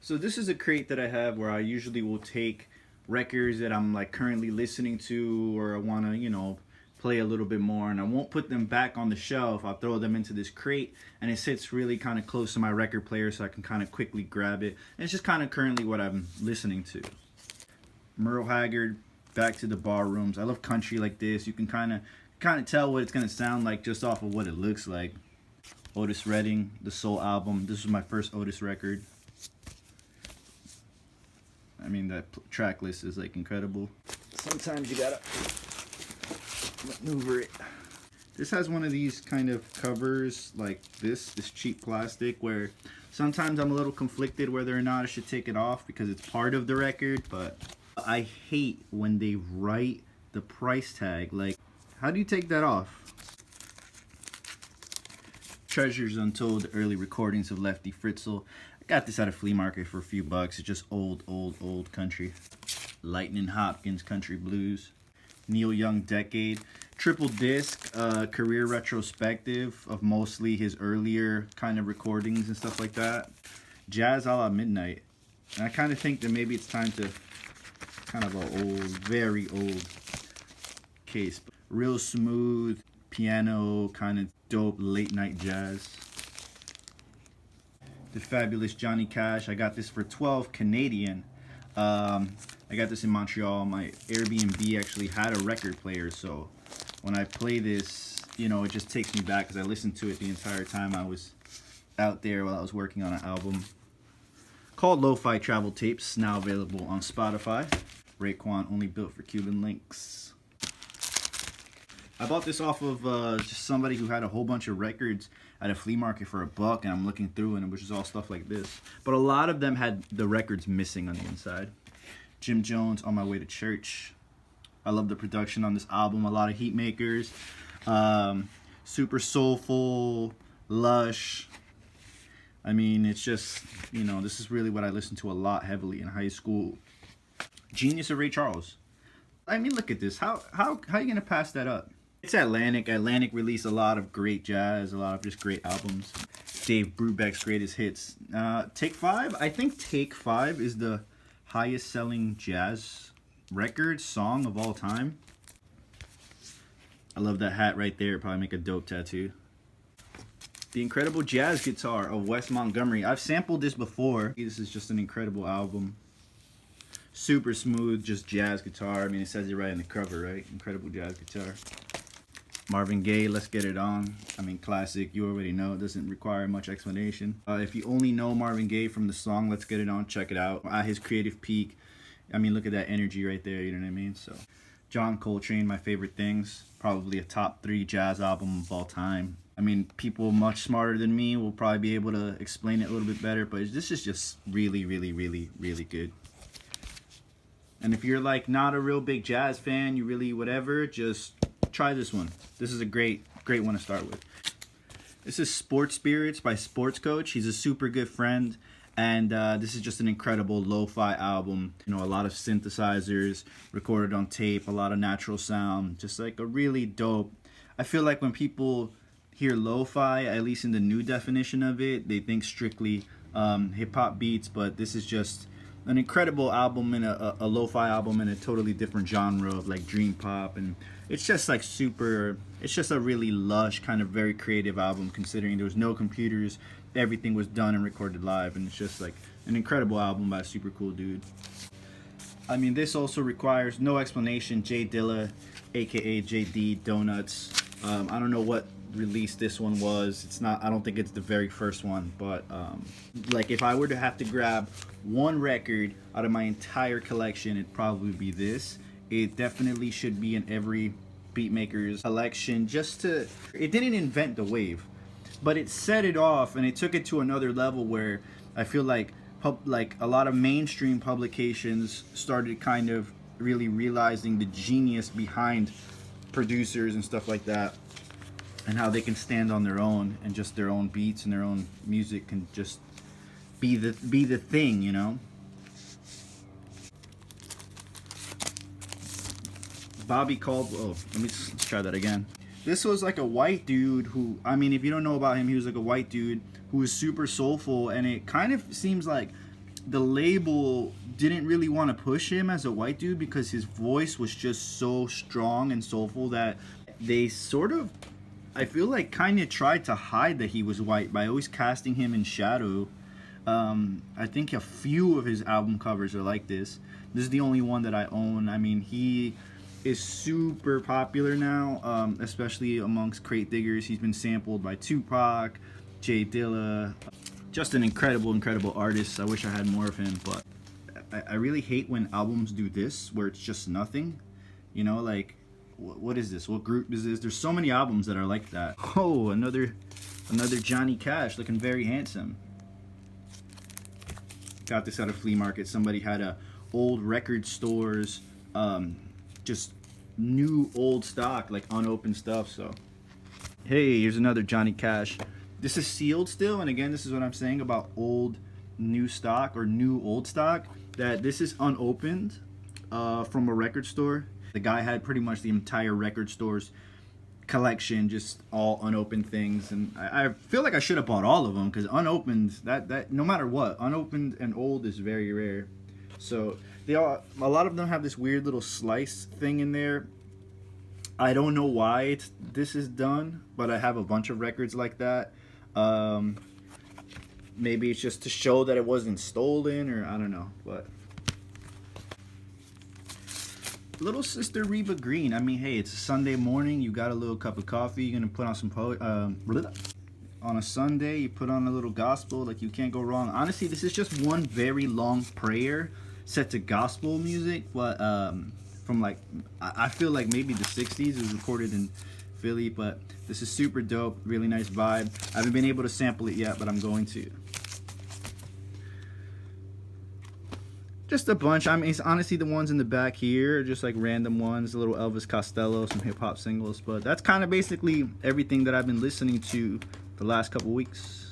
So this is a crate that I have where I usually will take records that I'm like currently listening to, or I want to, play a little bit more, and I won't put them back on the shelf. I'll throw them into this crate, and it sits really kind of close to my record player so I can kind of quickly grab it. And it's just kind of currently what I'm listening to. Merle Haggard, Back to the Bar Rooms. I love country like this. You can kind of tell what it's going to sound like just off of what it looks like. Otis Redding, the Soul album. This was my first Otis record. I mean, that track list is like incredible. Sometimes you gotta maneuver it. This has one of these kind of covers like this cheap plastic, where sometimes I'm a little conflicted whether or not I should take it off because it's part of the record, but I hate when they write the price tag. Like, how do you take that off? Treasures Untold, the early recordings of Lefty Fritzl. I got this at a flea market for a few bucks. It's just old country. Lightning Hopkins Country Blues. Neil Young Decade. Triple disc, career retrospective of mostly his earlier kind of recordings and stuff like that. Jazz a la Midnight. And I kind of think that maybe it's time to kind of an old, very old case. Real smooth piano, kind of dope late night jazz. The Fabulous Johnny Cash. I got this for 12 Canadian. I got this in Montreal. My Airbnb actually had a record player, so when I play this, it just takes me back because I listened to it the entire time I was out there while I was working on an album called Lo-Fi Travel Tapes, now available on Spotify. Raekwon, Only Built for Cuban Links. I bought this off of just somebody who had a whole bunch of records at a flea market for $1, and I'm looking through and it was just all stuff like this. But a lot of them had the records missing on the inside. Jim Jones, On My Way to Church. I love the production on this album. A lot of heat makers. Super soulful, lush. I mean, it's just, this is really what I listened to a lot heavily in high school. Genius of Ray Charles. I mean, look at this. How are you going to pass that up? It's Atlantic. Atlantic released a lot of great jazz, a lot of just great albums. Dave Brubeck's greatest hits. Take 5. I think Take 5 is the highest selling jazz record song of all time. I love that hat right there. It'd probably make a dope tattoo. The Incredible Jazz Guitar of Wes Montgomery. I've sampled this before. This is just an incredible album. Super smooth, just jazz guitar. I mean, it says it right in the cover, right? Incredible Jazz Guitar. Marvin Gaye, Let's Get It On. I mean, classic. You already know. It doesn't require much explanation. If you only know Marvin Gaye from the song Let's Get It On, check it out. At his creative peak. I mean, look at that energy right there. You know what I mean? So, John Coltrane, My Favorite Things. Probably a top 3 jazz album of all time. I mean, people much smarter than me will probably be able to explain it a little bit better. But this is just really, really, really, really good. And if you're like not a real big jazz fan, you really whatever, just try this one. This is a great one to start with. This is Sports Spirits by Sports Coach. He's a super good friend, and this is just an incredible lo-fi album. A lot of synthesizers recorded on tape, a lot of natural sound, just like a really dope. I feel like when people hear lo-fi, at least in the new definition of it, they think strictly hip-hop beats, but this is just an incredible album and a lo-fi album in a totally different genre of like dream pop, and it's just like it's just a really lush, kind of very creative album considering there was no computers, everything was done and recorded live, and it's just like an incredible album by a super cool dude. I mean, this also requires no explanation. Jay Dilla, aka JD Donuts. I don't know what release this one was. It's not, I don't think it's the very first one, but like if I were to have to grab one record out of my entire collection, it'd probably be this. It definitely should be in every beatmaker's collection. It didn't invent the wave, but it set it off and it took it to another level where I feel like a lot of mainstream publications started kind of really realizing the genius behind producers and stuff like that, and how they can stand on their own, and just their own beats and their own music can just be the thing, Bobby Caldwell. Let's try that again. This was like a white dude who, I mean, if you don't know about him, he was like a white dude who was super soulful, and it kind of seems like the label didn't really want to push him as a white dude because his voice was just so strong and soulful that they sort of, I feel like, kind of tried to hide that he was white by always casting him in shadow. I think a few of his album covers are like this. This is the only one that I own. I mean, he is super popular now, especially amongst crate diggers. He's been sampled by Tupac, Jay Dilla. Just an incredible, incredible artist. I wish I had more of him, but I really hate when albums do this, where it's just nothing. You know, like, what is this? What group is this? There's so many albums that are like that. Oh, another Johnny Cash, looking very handsome. Got this at a flea market. Somebody had a old record stores, just new old stock, like unopened stuff. So, hey, here's another Johnny Cash. This is sealed still, and again, this is what I'm saying about old new stock or new old stock, that this is unopened from a record store. The guy had pretty much the entire record store's collection, just all unopened things, and I feel like I should have bought all of them, because unopened, that no matter what, unopened and old is very rare. So a lot of them have this weird little slice thing in there. I don't know why this is done, but I have a bunch of records like that. Maybe it's just to show that it wasn't stolen, or I don't know. But Little Sister Reba Green. I mean, hey, it's a Sunday morning. You got a little cup of coffee. You're gonna put on some on a Sunday. You put on a little gospel. Like, you can't go wrong. Honestly, this is just one very long prayer set to gospel music, but from like, I feel like maybe the 60s. It was recorded in Philly, but this is super dope. Really nice vibe. I haven't been able to sample it yet, but I'm going to. Just a bunch. I mean, it's honestly, the ones in the back here are just like random ones, a little Elvis Costello, some hip hop singles, but that's kind of basically everything that I've been listening to the last couple weeks.